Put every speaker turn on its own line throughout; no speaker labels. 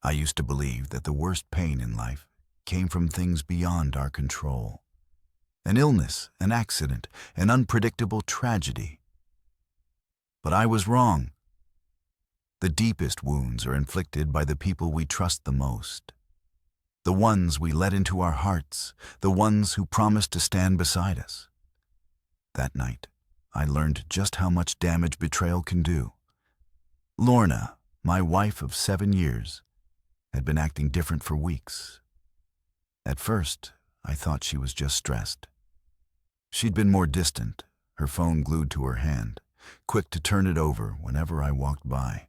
I used to believe that the worst pain in life came from things beyond our control. An illness, an accident, an unpredictable tragedy. But I was wrong. The deepest wounds are inflicted by the people we trust the most. The ones we let into our hearts, the ones who promised to stand beside us. That night, I learned just how much damage betrayal can do. Lorna, my wife of 7 years, had been acting different for weeks. At first, I thought she was just stressed. She'd been more distant, her phone glued to her hand, quick to turn it over whenever I walked by.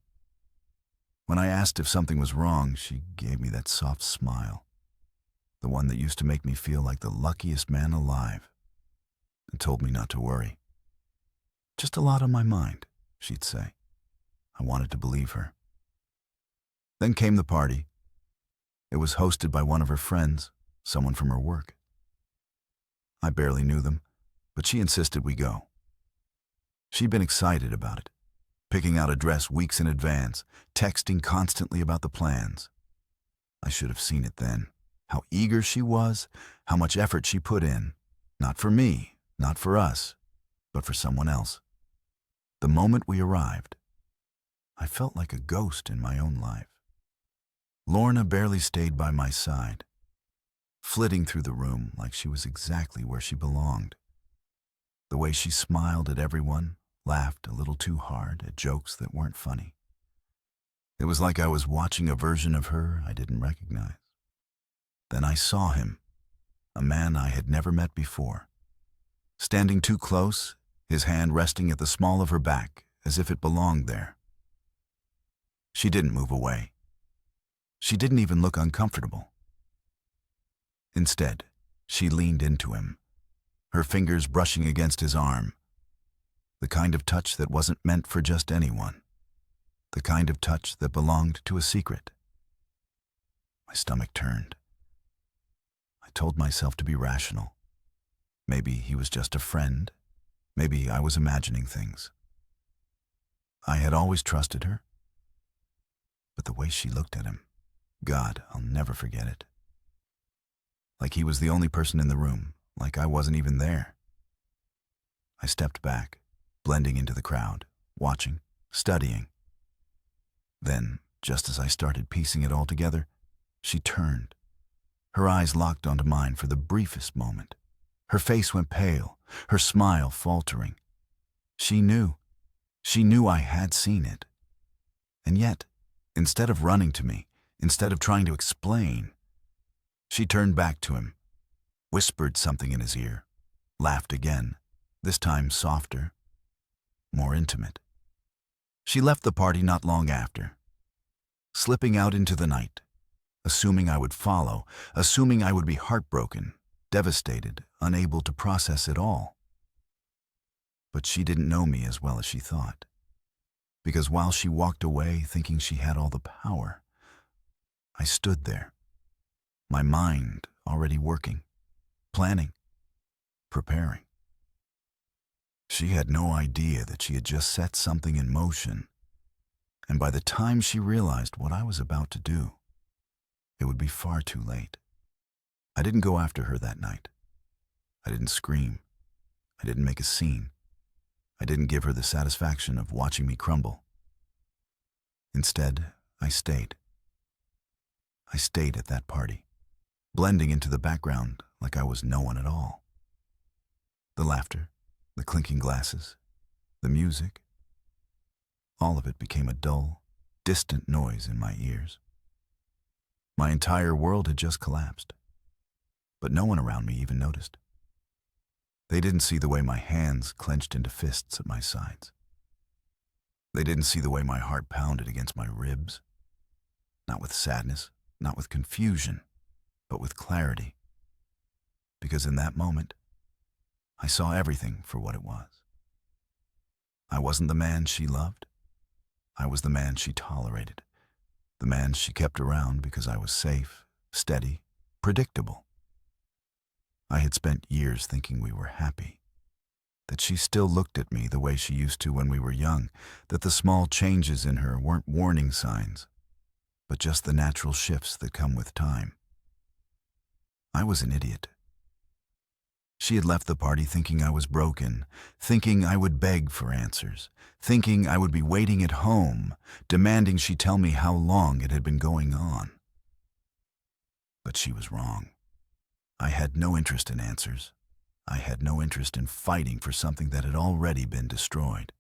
When I asked if something was wrong, she gave me that soft smile, the one that used to make me feel like the luckiest man alive, and told me not to worry. Just a lot on my mind, she'd say. I wanted to believe her. Then came the party. It was hosted by one of her friends, someone from her work. I barely knew them, but she insisted we go. She'd been excited about it, picking out a dress weeks in advance, texting constantly about the plans. I should have seen it then, how eager she was, how much effort she put in. Not for me, not for us, but for someone else. The moment we arrived, I felt like a ghost in my own life. Lorna barely stayed by my side, flitting through the room like she was exactly where she belonged. The way she smiled at everyone, laughed a little too hard at jokes that weren't funny. It was like I was watching a version of her I didn't recognize. Then I saw him, a man I had never met before. Standing too close, his hand resting at the small of her back as if it belonged there. She didn't move away. She didn't even look uncomfortable. Instead, she leaned into him, her fingers brushing against his arm. The kind of touch that wasn't meant for just anyone. The kind of touch that belonged to a secret. My stomach turned. I told myself to be rational. Maybe he was just a friend. Maybe I was imagining things. I had always trusted her. But the way she looked at him, God, I'll never forget it. Like he was the only person in the room, like I wasn't even there. I stepped back, blending into the crowd, watching, studying. Then, just as I started piecing it all together, she turned. Her eyes locked onto mine for the briefest moment. Her face went pale, her smile faltering. She knew I had seen it. And yet, instead of running to me, instead of trying to explain, she turned back to him, whispered something in his ear, laughed again, this time softer, more intimate. She left the party not long after, slipping out into the night, assuming I would follow, assuming I would be heartbroken, devastated, unable to process it all. But she didn't know me as well as she thought, because while she walked away thinking she had all the power, I stood there, my mind already working, planning, preparing. She had no idea that she had just set something in motion, and by the time she realized what I was about to do, it would be far too late. I didn't go after her that night. I didn't scream. I didn't make a scene. I didn't give her the satisfaction of watching me crumble. Instead, I stayed. I stayed at that party, blending into the background like I was no one at all. The laughter, the clinking glasses, the music, all of it became a dull, distant noise in my ears. My entire world had just collapsed, but no one around me even noticed. They didn't see the way my hands clenched into fists at my sides. They didn't see the way my heart pounded against my ribs, not with sadness, not with confusion, but with clarity. Because in that moment, I saw everything for what it was. I wasn't the man she loved. I was the man she tolerated, the man she kept around because I was safe, steady, predictable. I had spent years thinking we were happy, that she still looked at me the way she used to when we were young, that the small changes in her weren't warning signs, but just the natural shifts that come with time. I was an idiot. She had left the party thinking I was broken, thinking I would beg for answers, thinking I would be waiting at home, demanding she tell me how long it had been going on. But she was wrong. I had no interest in answers. I had no interest in fighting for something that had already been destroyed.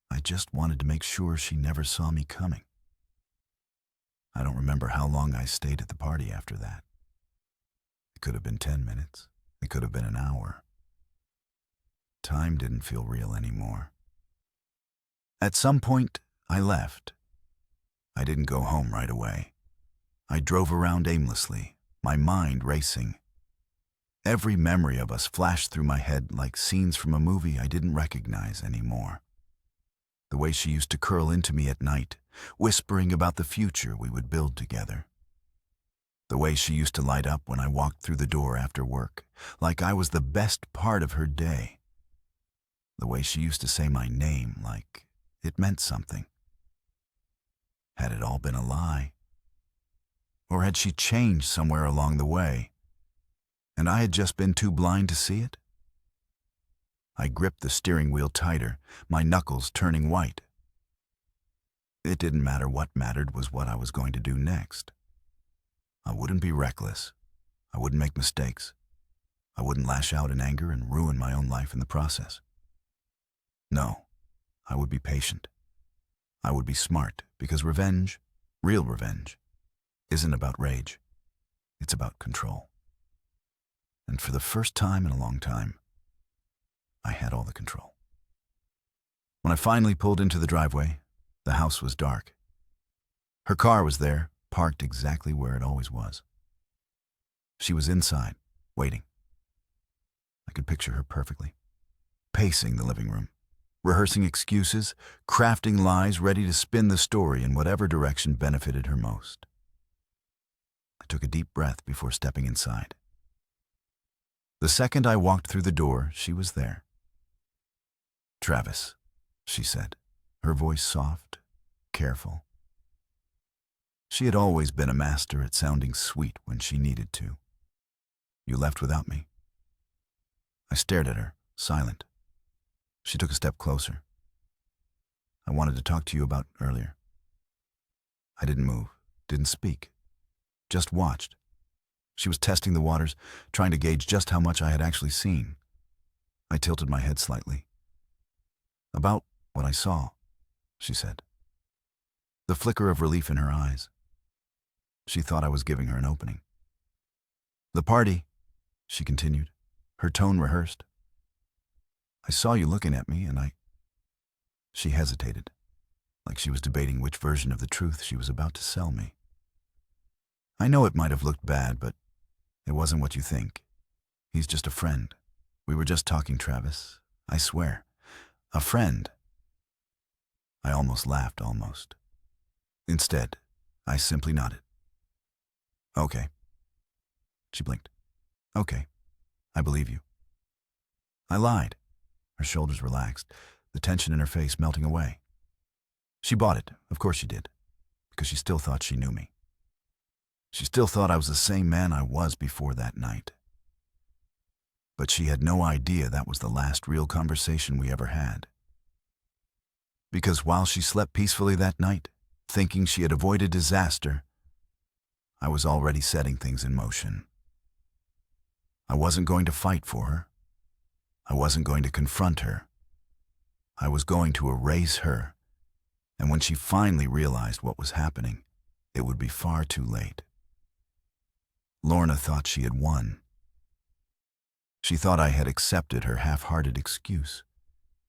I just wanted to make sure she never saw me coming. I don't remember how long I stayed at the party after that. It could have been 10 minutes. It could have been an hour. Time didn't feel real anymore. At some point, I left. I didn't go home right away. I drove around aimlessly, my mind racing. Every memory of us flashed through my head like scenes from a movie I didn't recognize anymore. The way she used to curl into me at night, whispering about the future we would build together. The way she used to light up when I walked through the door after work, like I was the best part of her day. The way she used to say my name like it meant something. Had it all been a lie? Or had she changed somewhere along the way, and I had just been too blind to see it? I gripped the steering wheel tighter, my knuckles turning white. It didn't matter. What mattered was what I was going to do next. I wouldn't be reckless. I wouldn't make mistakes. I wouldn't lash out in anger and ruin my own life in the process. No, I would be patient. I would be smart, because revenge, real revenge, isn't about rage. It's about control. And for the first time in a long time, I had all the control. When I finally pulled into the driveway, the house was dark. Her car was there, parked exactly where it always was. She was inside, waiting. I could picture her perfectly, pacing the living room, rehearsing excuses, crafting lies, ready to spin the story in whatever direction benefited her most. I took a deep breath before stepping inside. The second I walked through the door, she was there. "Travis," she said, her voice soft, careful. She had always been a master at sounding sweet when she needed to. "You left without me." I stared at her, silent. She took a step closer. "I wanted to talk to you about earlier." I didn't move, didn't speak, just watched. She was testing the waters, trying to gauge just how much I had actually seen. I tilted my head slightly. "About what I saw," she said. The flicker of relief in her eyes. She thought I was giving her an opening. "The party," she continued, her tone rehearsed. "I saw you looking at me, and She hesitated, like she was debating which version of the truth she was about to sell me. "I know it might have looked bad, but it wasn't what you think. He's just a friend. We were just talking, Travis. I swear. A friend." I almost laughed, almost. Instead, I simply nodded. "Okay." She blinked. "Okay, I believe you." I lied. Her shoulders relaxed, the tension in her face melting away. She bought it, of course she did, because she still thought she knew me. She still thought I was the same man I was before that night. But she had no idea that was the last real conversation we ever had. Because while she slept peacefully that night, thinking she had avoided disaster, I was already setting things in motion. I wasn't going to fight for her. I wasn't going to confront her. I was going to erase her, and when she finally realized what was happening, it would be far too late. Lorna thought she had won. She thought I had accepted her half-hearted excuse,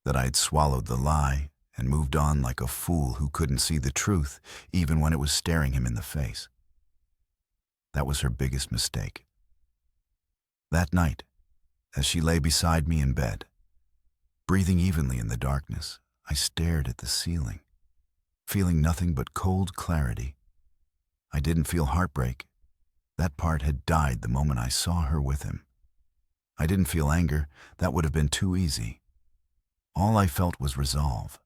that I had swallowed the lie and moved on like a fool who couldn't see the truth even when it was staring him in the face. That was her biggest mistake. That night, as she lay beside me in bed, breathing evenly in the darkness, I stared at the ceiling, feeling nothing but cold clarity. I didn't feel heartbreak. That part had died the moment I saw her with him. I didn't feel anger. That would have been too easy. All I felt was resolve.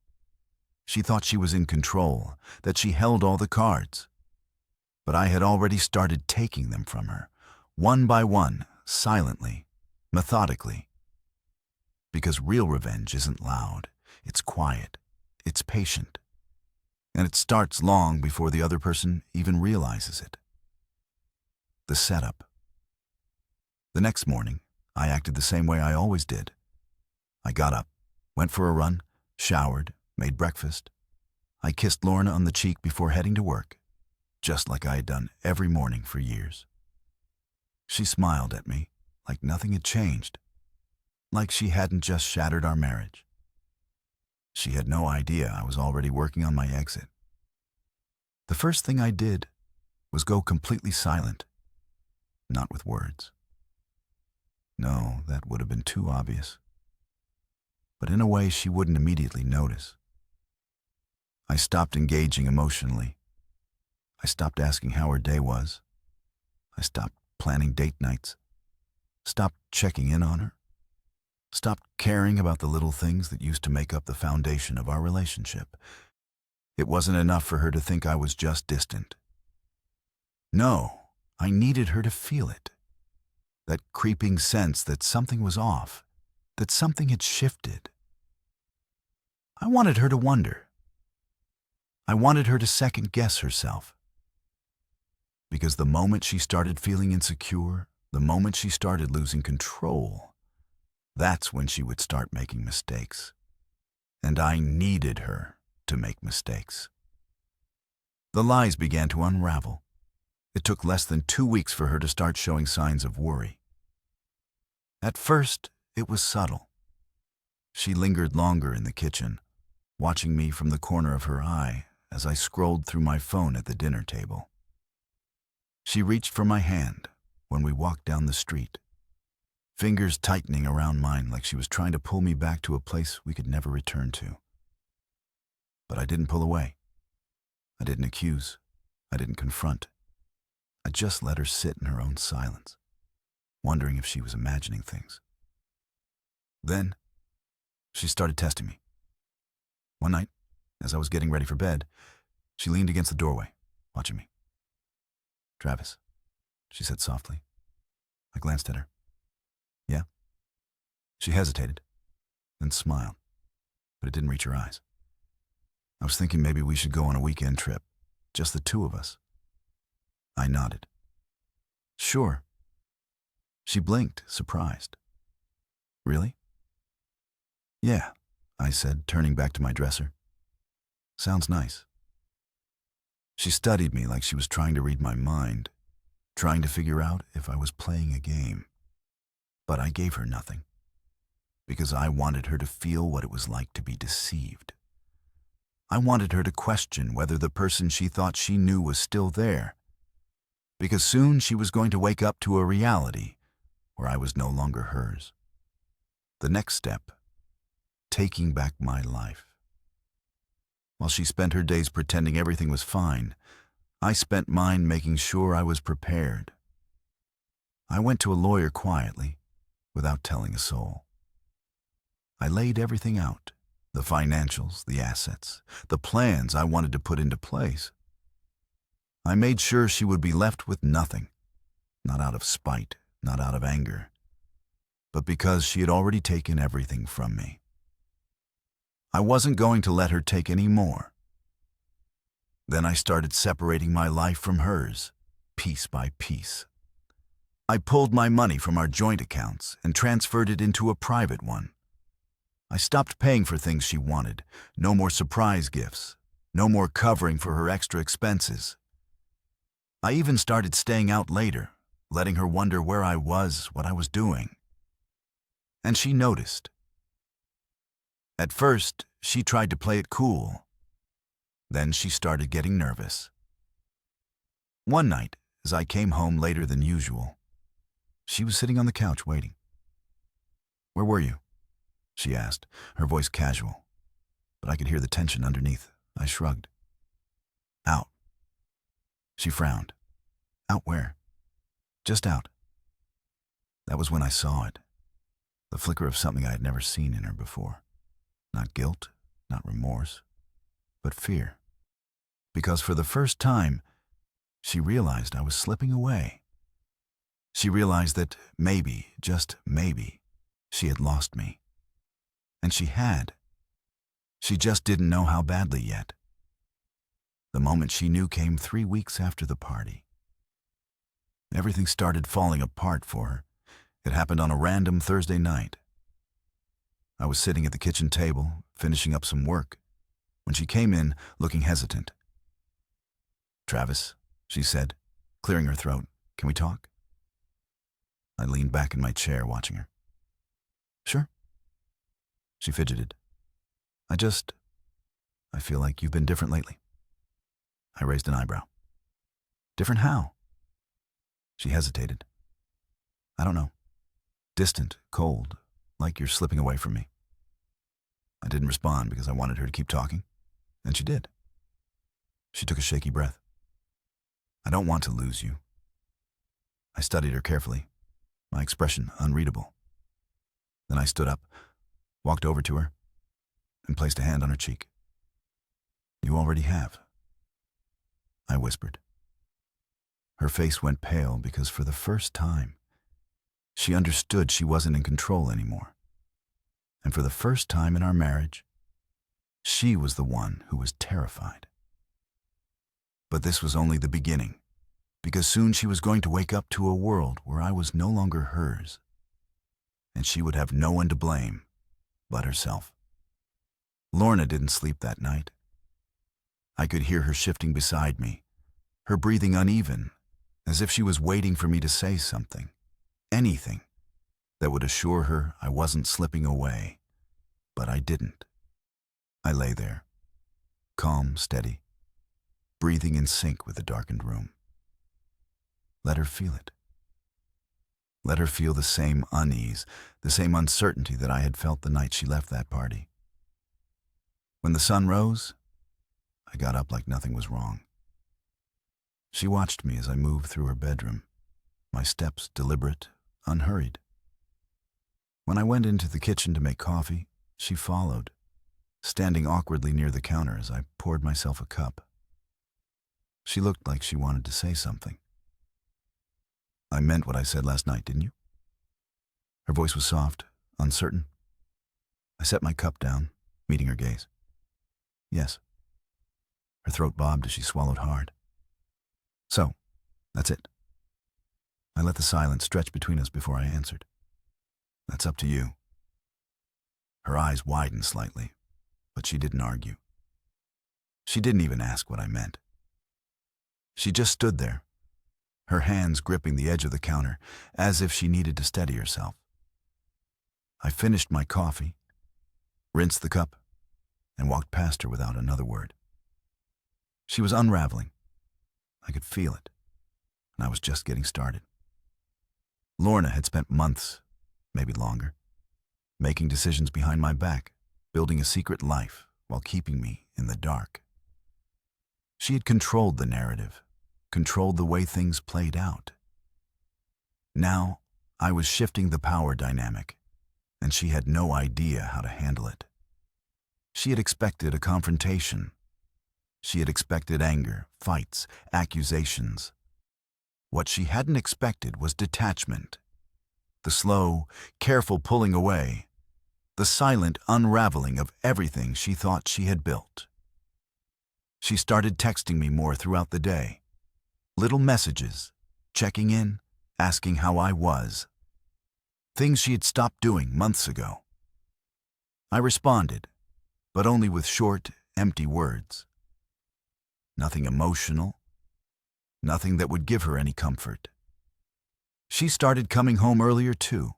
She thought she was in control, that she held all the cards. But I had already started taking them from her, one by one, silently, methodically. Because real revenge isn't loud, it's quiet, it's patient, and it starts long before the other person even realizes it. The setup. The next morning, I acted the same way I always did. I got up, went for a run, showered, made breakfast. I kissed Lorna on the cheek before heading to work, just like I had done every morning for years. She smiled at me like nothing had changed, like she hadn't just shattered our marriage. She had no idea I was already working on my exit. The first thing I did was go completely silent, not with words. No, that would have been too obvious. But in a way she wouldn't immediately notice. I stopped engaging emotionally. I stopped asking how her day was. I stopped planning date nights. Stopped checking in on her. Stopped caring about the little things that used to make up the foundation of our relationship. It wasn't enough for her to think I was just distant. No, I needed her to feel it. That creeping sense that something was off, that something had shifted. I wanted her to wonder. I wanted her to second-guess herself. Because the moment she started feeling insecure, the moment she started losing control, that's when she would start making mistakes. And I needed her to make mistakes. The lies began to unravel. It took less than 2 weeks for her to start showing signs of worry. At first, it was subtle. She lingered longer in the kitchen, watching me from the corner of her eye as I scrolled through my phone at the dinner table. She reached for my hand when we walked down the street, fingers tightening around mine like she was trying to pull me back to a place we could never return to. But I didn't pull away. I didn't accuse. I didn't confront. I just let her sit in her own silence, wondering if she was imagining things. Then, she started testing me. One night, as I was getting ready for bed, she leaned against the doorway, watching me. "Travis," she said softly. I glanced at her. "Yeah?" She hesitated, then smiled, but it didn't reach her eyes. "I was thinking maybe we should go on a weekend trip, just the two of us." I nodded. "Sure." She blinked, surprised. "Really?" "Yeah," I said, turning back to my dresser. "Sounds nice." She studied me like she was trying to read my mind, trying to figure out if I was playing a game. But I gave her nothing, because I wanted her to feel what it was like to be deceived. I wanted her to question whether the person she thought she knew was still there, because soon she was going to wake up to a reality where I was no longer hers. The next step, taking back my life. While she spent her days pretending everything was fine, I spent mine making sure I was prepared. I went to a lawyer quietly, without telling a soul. I laid everything out, the financials, the assets, the plans I wanted to put into place. I made sure she would be left with nothing, not out of spite, not out of anger, but because she had already taken everything from me. I wasn't going to let her take any more. Then I started separating my life from hers, piece by piece. I pulled my money from our joint accounts and transferred it into a private one. I stopped paying for things she wanted, no more surprise gifts, no more covering for her extra expenses. I even started staying out later, letting her wonder where I was, what I was doing. And she noticed. At first, she tried to play it cool. Then she started getting nervous. One night, as I came home later than usual, she was sitting on the couch waiting. "Where were you?" she asked, her voice casual, but I could hear the tension underneath. I shrugged. "Out." She frowned. "Out where?" "Just out." That was when I saw it, the flicker of something I had never seen in her before. Not guilt, not remorse, but fear. Because for the first time, she realized I was slipping away. She realized that maybe, just maybe, she had lost me. And she had. She just didn't know how badly yet. The moment she knew came 3 weeks after the party. Everything started falling apart for her. It happened on a random Thursday night. I was sitting at the kitchen table, finishing up some work, when she came in, looking hesitant. "Travis," she said, clearing her throat, "can we talk?" I leaned back in my chair, watching her. "Sure." She fidgeted. I feel like you've been different lately." I raised an eyebrow. "Different how?" She hesitated. "I don't know. Distant, cold, like you're slipping away from me." I didn't respond because I wanted her to keep talking, and she did. She took a shaky breath. "I don't want to lose you." I studied her carefully, my expression unreadable. Then I stood up, walked over to her, and placed a hand on her cheek. "You already have," I whispered. Her face went pale because for the first time, she understood she wasn't in control anymore. And for the first time in our marriage, she was the one who was terrified. But this was only the beginning, because soon she was going to wake up to a world where I was no longer hers, and she would have no one to blame but herself. Lorna didn't sleep that night. I could hear her shifting beside me, her breathing uneven, as if she was waiting for me to say something, anything, that would assure her I wasn't slipping away, but I didn't. I lay there, calm, steady, breathing in sync with the darkened room. Let her feel it. Let her feel the same unease, the same uncertainty that I had felt the night she left that party. When the sun rose, I got up like nothing was wrong. She watched me as I moved through her bedroom, my steps deliberate, unhurried. When I went into the kitchen to make coffee, she followed, standing awkwardly near the counter as I poured myself a cup. She looked like she wanted to say something. "I meant what I said last night, didn't you?" Her voice was soft, uncertain. I set my cup down, meeting her gaze. "Yes." Her throat bobbed as she swallowed hard. "So, that's it." I let the silence stretch between us before I answered. "That's up to you." Her eyes widened slightly, but she didn't argue. She didn't even ask what I meant. She just stood there, her hands gripping the edge of the counter, as if she needed to steady herself. I finished my coffee, rinsed the cup, and walked past her without another word. She was unraveling. I could feel it, and I was just getting started. Lorna had spent months, maybe longer, making decisions behind my back, building a secret life while keeping me in the dark. She had controlled the narrative, controlled the way things played out. Now, I was shifting the power dynamic, and she had no idea how to handle it. She had expected a confrontation. She had expected anger, fights, accusations. What she hadn't expected was detachment. The slow, careful pulling away, the silent unraveling of everything she thought she had built. She started texting me more throughout the day. Little messages, checking in, asking how I was. Things she had stopped doing months ago. I responded, but only with short, empty words. Nothing emotional, nothing that would give her any comfort. She started coming home earlier too.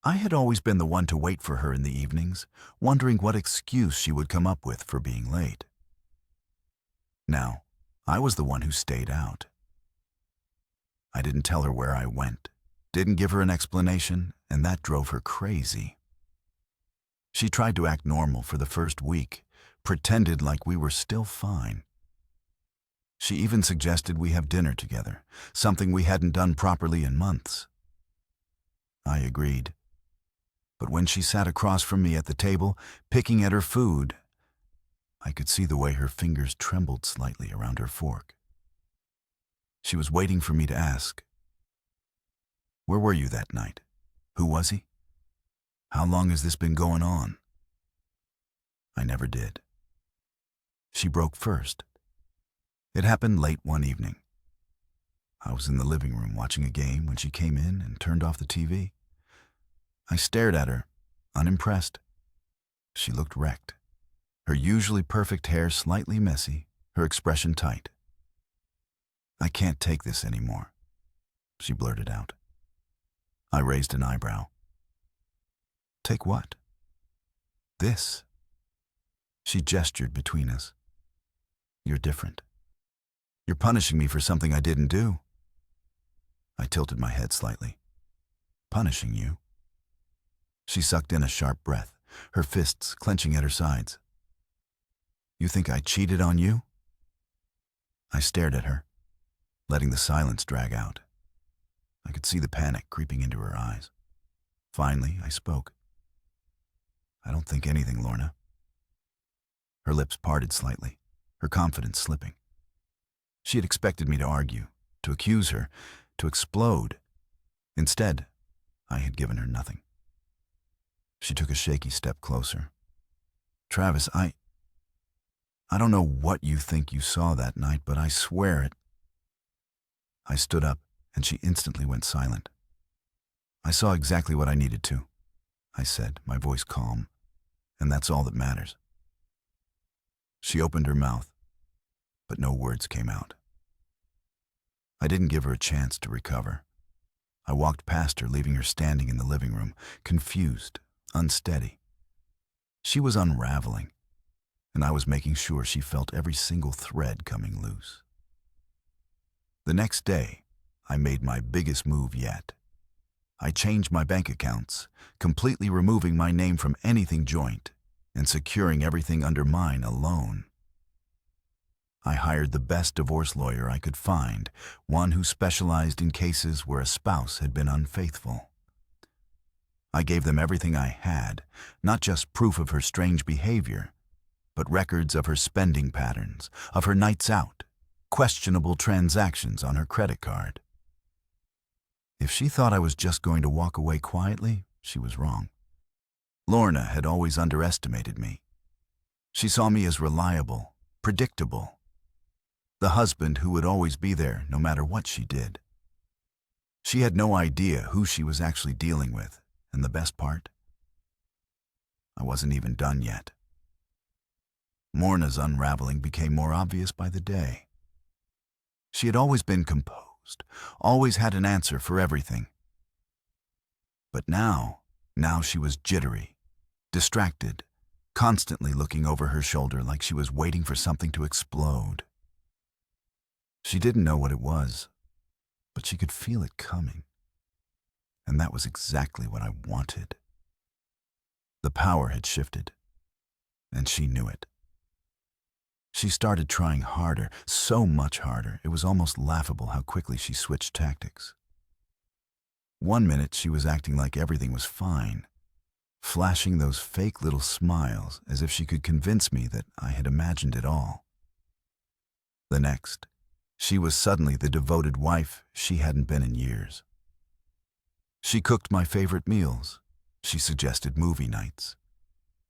I had always been the one to wait for her in the evenings, wondering what excuse she would come up with for being late. Now, I was the one who stayed out. I didn't tell her where I went, didn't give her an explanation, and that drove her crazy. She tried to act normal for the first week, pretended like we were still fine. She even suggested we have dinner together, something we hadn't done properly in months. I agreed. But when she sat across from me at the table, picking at her food, I could see the way her fingers trembled slightly around her fork. She was waiting for me to ask, "Where were you that night? Who was he? How long has this been going on?" I never did. She broke first. It happened late one evening. I was in the living room watching a game when she came in and turned off the TV. I stared at her, unimpressed. She looked wrecked. Her usually perfect hair slightly messy, her expression tight. "I can't take this anymore," she blurted out. I raised an eyebrow. "Take what?" "This." She gestured between us. "You're different. You're punishing me for something I didn't do." I tilted my head slightly. "Punishing you?" She sucked in a sharp breath, her fists clenching at her sides. "You think I cheated on you?" I stared at her, letting the silence drag out. I could see the panic creeping into her eyes. Finally, I spoke. "I don't think anything, Lorna." Her lips parted slightly, her confidence slipping. She had expected me to argue, to accuse her, to explode. Instead, I had given her nothing. She took a shaky step closer. "Travis, I don't know what you think you saw that night, but I swear it." I stood up, and she instantly went silent. "I saw exactly what I needed to," I said, my voice calm, "and that's all that matters." She opened her mouth, but no words came out. I didn't give her a chance to recover. I walked past her, leaving her standing in the living room, confused, unsteady. She was unraveling, and I was making sure she felt every single thread coming loose. The next day, I made my biggest move yet. I changed my bank accounts, completely removing my name from anything joint and securing everything under mine alone. I hired the best divorce lawyer I could find, one who specialized in cases where a spouse had been unfaithful. I gave them everything I had, not just proof of her strange behavior, but records of her spending patterns, of her nights out, questionable transactions on her credit card. If she thought I was just going to walk away quietly, she was wrong. Lorna had always underestimated me. She saw me as reliable, predictable, the husband who would always be there no matter what she did. She had no idea who she was actually dealing with, and the best part? I wasn't even done yet. Morna's unraveling became more obvious by the day. She had always been composed, always had an answer for everything. But now she was jittery, distracted, constantly looking over her shoulder like she was waiting for something to explode. She didn't know what it was, but she could feel it coming. And that was exactly what I wanted. The power had shifted, and she knew it. She started trying harder, so much harder, it was almost laughable how quickly she switched tactics. One minute she was acting like everything was fine, flashing those fake little smiles as if she could convince me that I had imagined it all. The next, she was suddenly the devoted wife she hadn't been in years. She cooked my favorite meals. She suggested movie nights.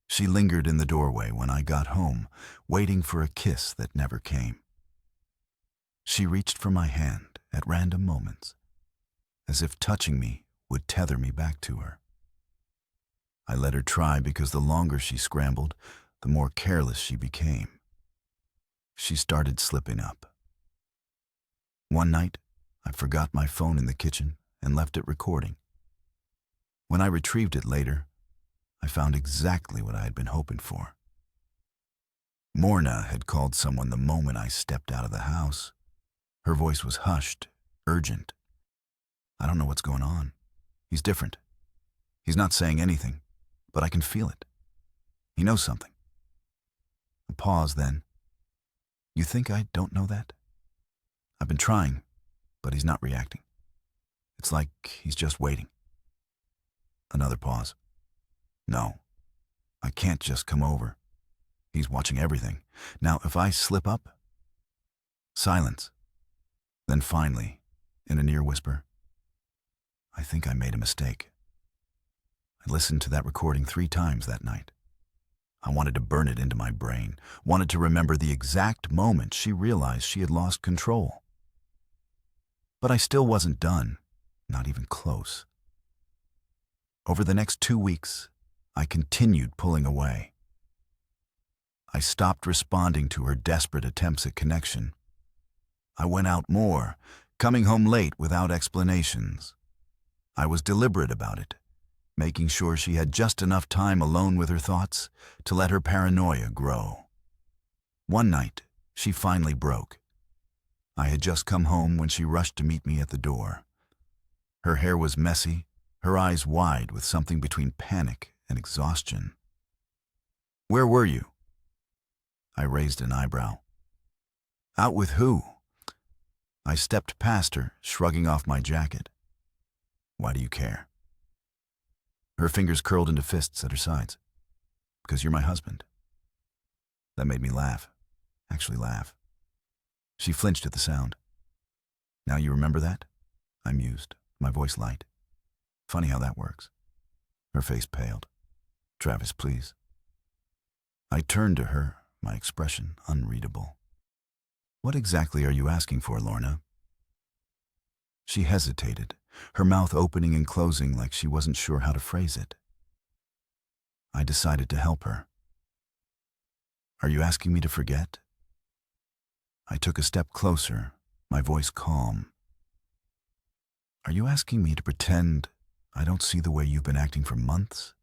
She lingered in the doorway when I got home, waiting for a kiss that never came. She reached for my hand at random moments, as if touching me would tether me back to her. I let her try because the longer she scrambled, the more careless she became. She started slipping up. One night, I forgot my phone in the kitchen and left it recording. When I retrieved it later, I found exactly what I had been hoping for. Morna had called someone the moment I stepped out of the house. Her voice was hushed, urgent. "I don't know what's going on. He's different. He's not saying anything, but I can feel it. He knows something." A pause, then. "You think I don't know that? I've been trying, but he's not reacting. It's like he's just waiting." Another pause. "No, I can't just come over. He's watching everything. Now, if I slip up? Silence. Then finally, in a near whisper, I think I made a mistake. I listened to that recording 3 times that night. I wanted to burn it into my brain, wanted to remember the exact moment she realized she had lost control. But I still wasn't done, not even close. Over the next 2 weeks, I continued pulling away. I stopped responding to her desperate attempts at connection. I went out more, coming home late without explanations. I was deliberate about it, making sure she had just enough time alone with her thoughts to let her paranoia grow. One night, she finally broke. I had just come home when she rushed to meet me at the door. Her hair was messy, her eyes wide with something between panic and exhaustion. "Where were you?" I raised an eyebrow. "Out with who?" I stepped past her, shrugging off my jacket. "Why do you care?" Her fingers curled into fists at her sides. "Because you're my husband." That made me laugh. Actually laugh. She flinched at the sound. "Now you remember that?" I mused, my voice light. Funny how that works. Her face paled. "Travis, please." I turned to her, my expression unreadable. "What exactly are you asking for, Lorna?" She hesitated, her mouth opening and closing like she wasn't sure how to phrase it. I decided to help her. "Are you asking me to forget?" I took a step closer, my voice calm. "Are you asking me to pretend I don't see the way you've been acting for months?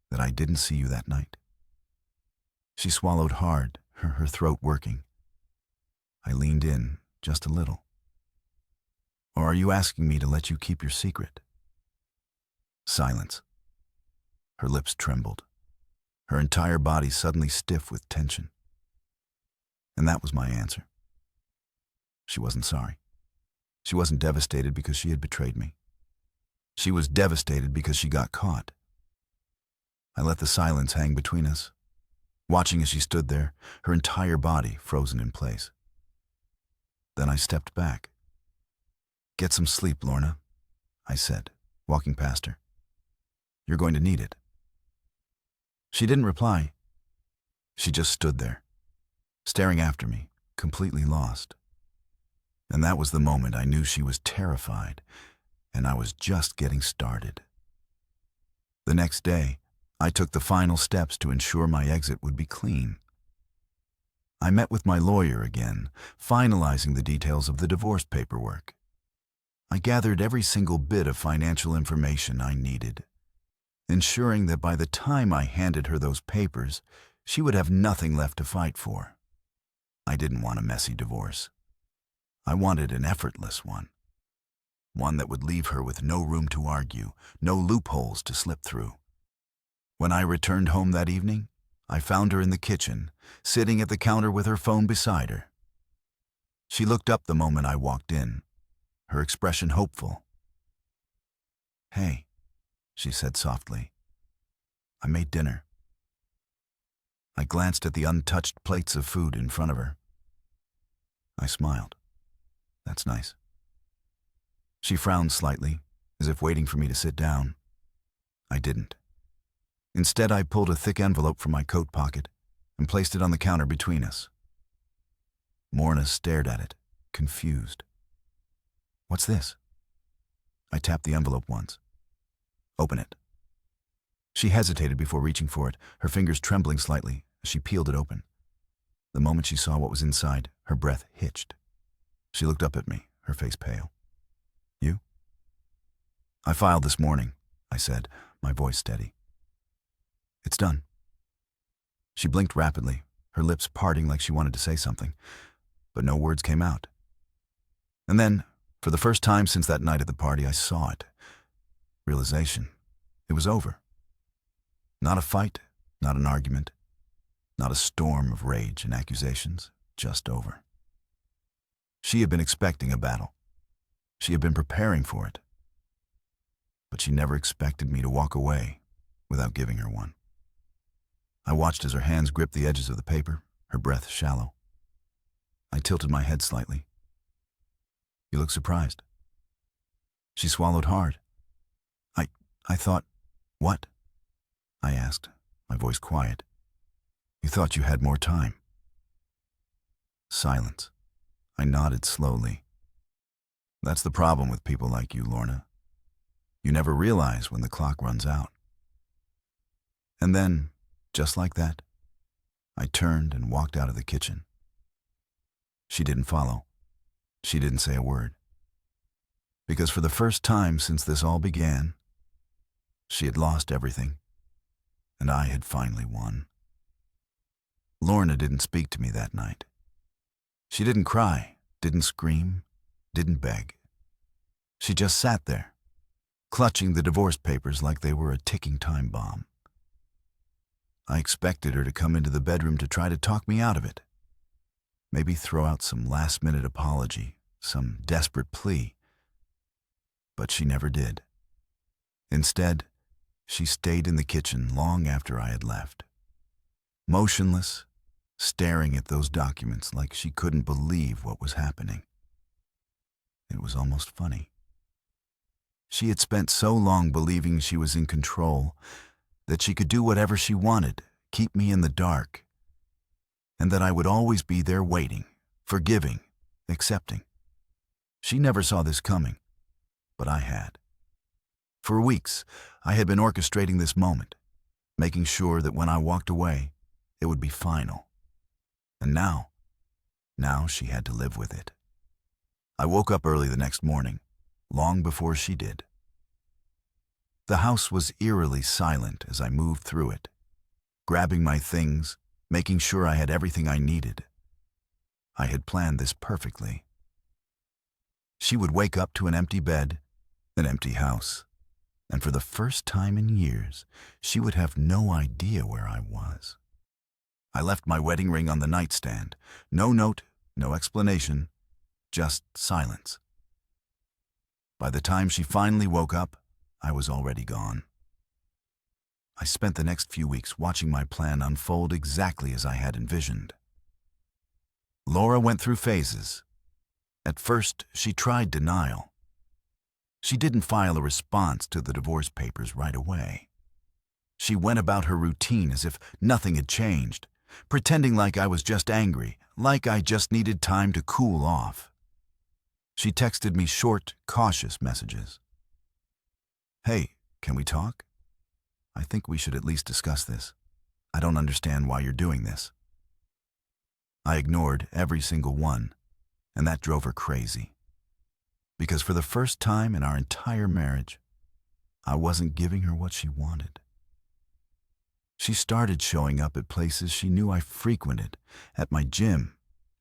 That I didn't see you that night?" She swallowed hard, her throat working. I leaned in, just a little. "Or are you asking me to let you keep your secret?" Silence. Her lips trembled, her entire body suddenly stiff with tension. And that was my answer. She wasn't sorry. She wasn't devastated because she had betrayed me. She was devastated because she got caught. I let the silence hang between us, watching as she stood there, her entire body frozen in place. Then I stepped back. "Get some sleep, Lorna," I said, walking past her. "You're going to need it." She didn't reply. She just stood there, staring after me, completely lost. And that was the moment I knew she was terrified, and I was just getting started. The next day, I took the final steps to ensure my exit would be clean. I met with my lawyer again, finalizing the details of the divorce paperwork. I gathered every single bit of financial information I needed, ensuring that by the time I handed her those papers, she would have nothing left to fight for. I didn't want a messy divorce. I wanted an effortless one. One that would leave her with no room to argue, no loopholes to slip through. When I returned home that evening, I found her in the kitchen, sitting at the counter with her phone beside her. She looked up the moment I walked in, her expression hopeful. "Hey," she said softly. "I made dinner." I glanced at the untouched plates of food in front of her. I smiled. "That's nice." She frowned slightly, as if waiting for me to sit down. I didn't. Instead, I pulled a thick envelope from my coat pocket and placed it on the counter between us. Morna stared at it, confused. "What's this?" I tapped the envelope once. "Open it." She hesitated before reaching for it, her fingers trembling slightly as she peeled it open. The moment she saw what was inside, her breath hitched. She looked up at me, her face pale. "You?" "I filed this morning," I said, my voice steady. "It's done." She blinked rapidly, her lips parting like she wanted to say something, but no words came out. And then, for the first time since that night at the party, I saw it. Realization. It was over. Not a fight, not an argument, not a storm of rage and accusations, just over. She had been expecting a battle. She had been preparing for it. But she never expected me to walk away without giving her one. I watched as her hands gripped the edges of the paper, her breath shallow. I tilted my head slightly. "You look surprised." She swallowed hard. I thought, "What?" I asked, my voice quiet. "You thought you had more time." Silence. I nodded slowly. "That's the problem with people like you, Lorna. You never realize when the clock runs out." And then, just like that, I turned and walked out of the kitchen. She didn't follow. She didn't say a word. Because for the first time since this all began, she had lost everything, and I had finally won. Lorna didn't speak to me that night. She didn't cry, didn't scream, didn't beg. She just sat there, clutching the divorce papers like they were a ticking time bomb. I expected her to come into the bedroom to try to talk me out of it. Maybe throw out some last-minute apology, some desperate plea. But she never did. Instead, she stayed in the kitchen long after I had left. Motionless, staring at those documents like she couldn't believe what was happening. It was almost funny. She had spent so long believing she was in control that she could do whatever she wanted, keep me in the dark, and that I would always be there waiting, forgiving, accepting. She never saw this coming, but I had. For weeks, I had been orchestrating this moment, making sure that when I walked away, it would be final. And now she had to live with it. I woke up early the next morning, long before she did. The house was eerily silent as I moved through it, grabbing my things, making sure I had everything I needed. I had planned this perfectly. She would wake up to an empty bed, an empty house, and for the first time in years, she would have no idea where I was. I left my wedding ring on the nightstand. No note, no explanation, just silence. By the time she finally woke up, I was already gone. I spent the next few weeks watching my plan unfold exactly as I had envisioned. Laura went through phases. At first, she tried denial. She didn't file a response to the divorce papers right away. She went about her routine as if nothing had changed, pretending like I was just angry, like I just needed time to cool off. She texted me short, cautious messages. "Hey, can we talk? I think we should at least discuss this. I don't understand why you're doing this." I ignored every single one, and that drove her crazy. Because for the first time in our entire marriage, I wasn't giving her what she wanted. She started showing up at places she knew I frequented, at my gym,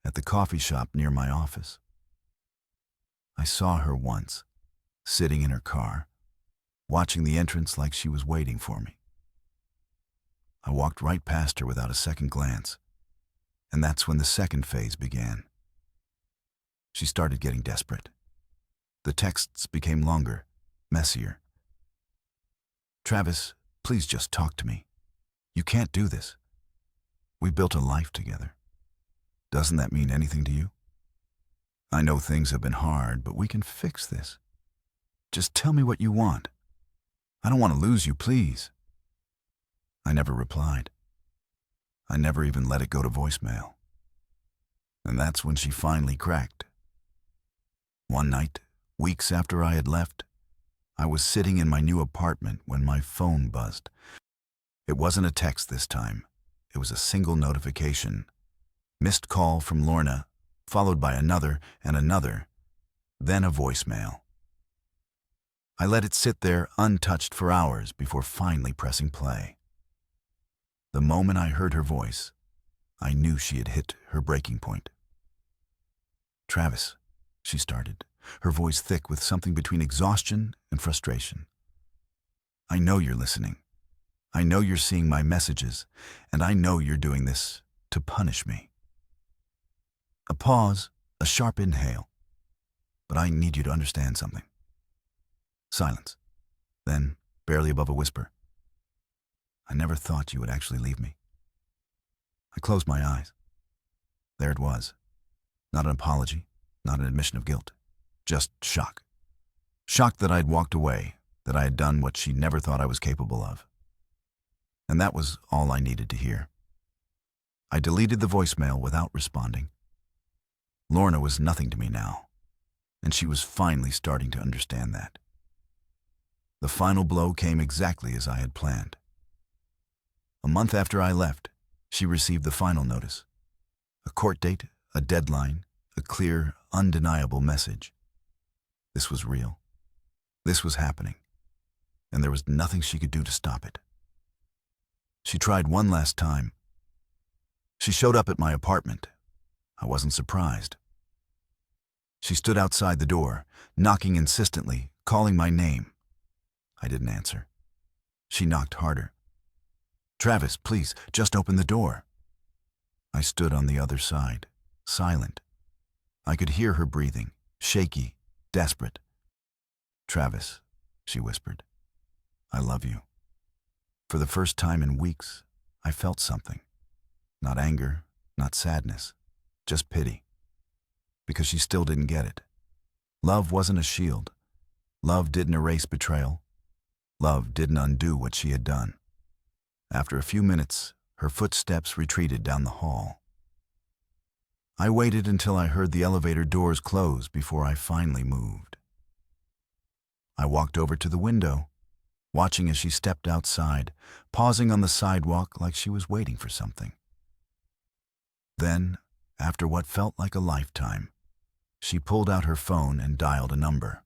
at the coffee shop near my office. I saw her once, sitting in her car, watching the entrance like she was waiting for me. I walked right past her without a second glance, and that's when the second phase began. She started getting desperate. The texts became longer, messier. "Travis, please just talk to me. You can't do this. We built a life together. Doesn't that mean anything to you? I know things have been hard, but we can fix this. Just tell me what you want. I don't want to lose you, please." I never replied. I never even let it go to voicemail. And that's when she finally cracked. One night, weeks after I had left, I was sitting in my new apartment when my phone buzzed. It wasn't a text this time. It was a single notification. Missed call from Lorna, followed by another and another, then a voicemail. I let it sit there untouched for hours before finally pressing play. The moment I heard her voice, I knew she had hit her breaking point. "Travis," she started, her voice thick with something between exhaustion and frustration. "I know you're listening. I know you're seeing my messages, and I know you're doing this to punish me." A pause, a sharp inhale. "But I need you to understand something." Silence. Then, barely above a whisper, "I never thought you would actually leave me. I closed my eyes. There it was. Not an apology, not an admission of guilt. Just shock. Shock that I'd walked away, that I had done what she never thought I was capable of. And that was all I needed to hear. I deleted the voicemail without responding. Lorna was nothing to me now, and she was finally starting to understand that. The final blow came exactly as I had planned. A month after I left, she received the final notice. A court date, a deadline, a clear, undeniable message. This was real. This was happening, and there was nothing she could do to stop it. She tried one last time. She showed up at my apartment. I wasn't surprised. She stood outside the door, knocking insistently, calling my name. I didn't answer. She knocked harder. "Travis, please, just open the door." I stood on the other side, silent. I could hear her breathing, shaky, desperate. "Travis," she whispered, "I love you." For the first time in weeks, I felt something. Not anger, not sadness, just pity. Because she still didn't get it. Love wasn't a shield. Love didn't erase betrayal. Love didn't undo what she had done. After a few minutes, her footsteps retreated down the hall. I waited until I heard the elevator doors close before I finally moved. I walked over to the window, watching as she stepped outside, pausing on the sidewalk like she was waiting for something. Then, after what felt like a lifetime, she pulled out her phone and dialed a number.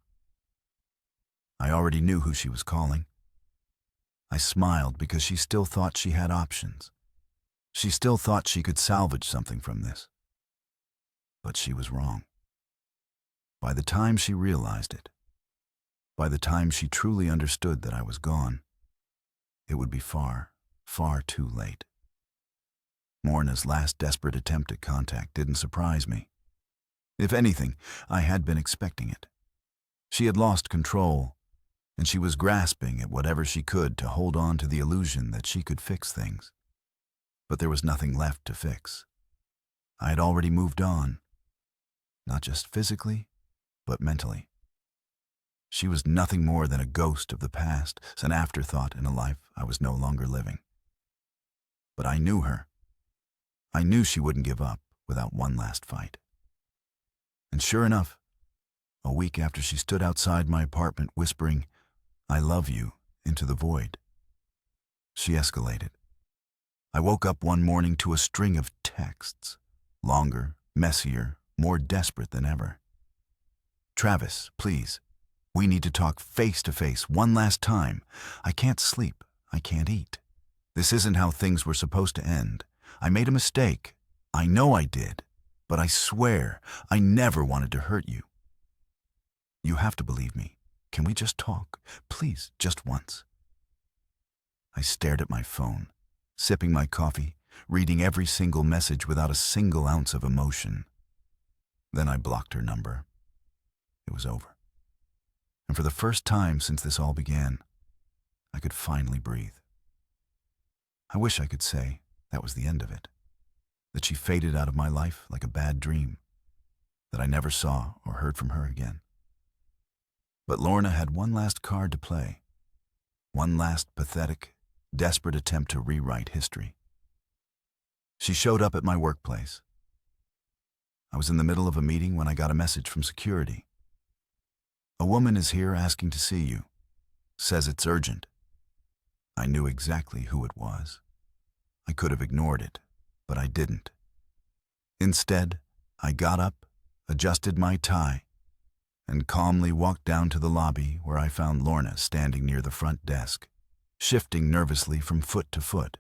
I already knew who she was calling. I smiled because she still thought she had options. She still thought she could salvage something from this. But she was wrong. By the time she realized it, by the time she truly understood that I was gone, it would be far, far too late. Morna's last desperate attempt at contact didn't surprise me. If anything, I had been expecting it. She had lost control, and she was grasping at whatever she could to hold on to the illusion that she could fix things. But there was nothing left to fix. I had already moved on, not just physically, but mentally. She was nothing more than a ghost of the past, an afterthought in a life I was no longer living. But I knew her. I knew she wouldn't give up without one last fight. And sure enough, a week after she stood outside my apartment whispering, "I love you," into the void, she escalated. I woke up one morning to a string of texts, longer, messier, more desperate than ever. "Travis, please, we need to talk face to face one last time. I can't sleep. I can't eat. This isn't how things were supposed to end. I made a mistake. I know I did. But I swear, I never wanted to hurt you. You have to believe me. Can we just talk? Please, just once." I stared at my phone, sipping my coffee, reading every single message without a single ounce of emotion. Then I blocked her number. It was over. And for the first time since this all began, I could finally breathe. I wish I could say that was the end of it, that she faded out of my life like a bad dream, that I never saw or heard from her again. But Lorna had one last card to play, one last pathetic, desperate attempt to rewrite history. She showed up at my workplace. I was in the middle of a meeting when I got a message from security. "A woman is here asking to see you. Says it's urgent." I knew exactly who it was. I could have ignored it, but I didn't. Instead, I got up, adjusted my tie, and calmly walked down to the lobby where I found Lorna standing near the front desk, shifting nervously from foot to foot.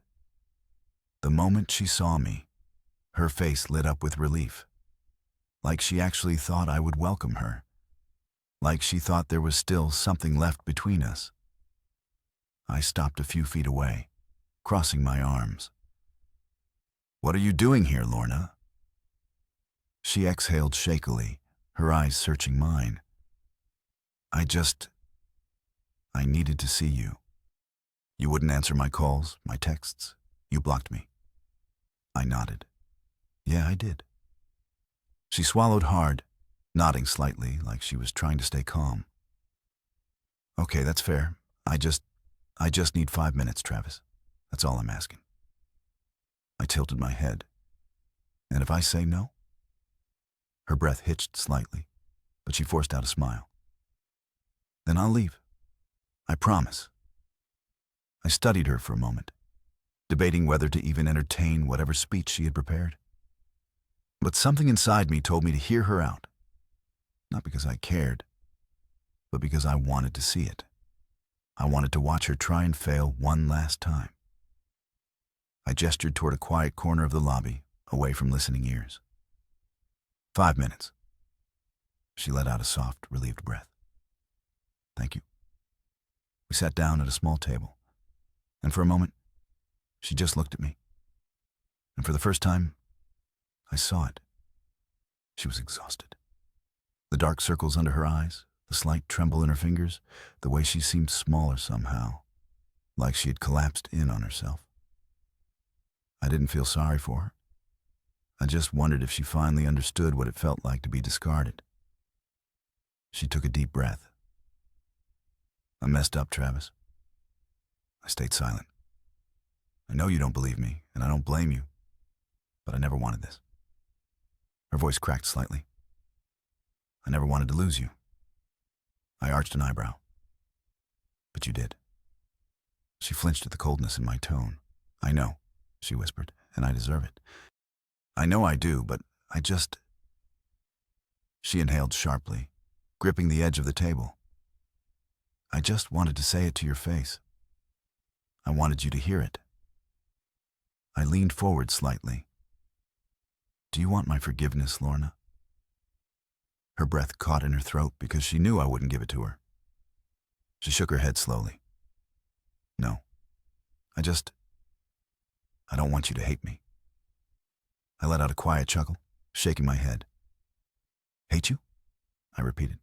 The moment she saw me, her face lit up with relief, like she actually thought I would welcome her, like she thought there was still something left between us. I stopped a few feet away, crossing my arms. "What are you doing here, Lorna?" She exhaled shakily, her eyes searching mine. I needed to see you. You wouldn't answer my calls, my texts. You blocked me. I nodded. Yeah, I did. She swallowed hard, nodding slightly like she was trying to stay calm. Okay, that's fair. I just need 5 minutes, Travis. That's all I'm asking. I tilted my head. And if I say no? Her breath hitched slightly, but she forced out a smile. Then I'll leave. I promise. I studied her for a moment, debating whether to even entertain whatever speech she had prepared. But something inside me told me to hear her out, not because I cared, but because I wanted to see it. I wanted to watch her try and fail one last time. I gestured toward a quiet corner of the lobby, away from listening ears. 5 minutes. She let out a soft, relieved breath. Thank you. We sat down at a small table, and for a moment, she just looked at me. And for the first time, I saw it. She was exhausted. The dark circles under her eyes, the slight tremble in her fingers, the way she seemed smaller somehow, like she had collapsed in on herself. I didn't feel sorry for her. I just wondered if she finally understood what it felt like to be discarded. She took a deep breath. I messed up, Travis. I stayed silent. I know you don't believe me, and I don't blame you, but I never wanted this. Her voice cracked slightly. I never wanted to lose you. I arched an eyebrow. But you did. She flinched at the coldness in my tone. I know, she whispered, and I deserve it. I know I do, but I just... She inhaled sharply, gripping the edge of the table. I just wanted to say it to your face. I wanted you to hear it. I leaned forward slightly. Do you want my forgiveness, Lorna? Her breath caught in her throat because she knew I wouldn't give it to her. She shook her head slowly. No. I don't want you to hate me. I let out a quiet chuckle, shaking my head. Hate you? I repeated.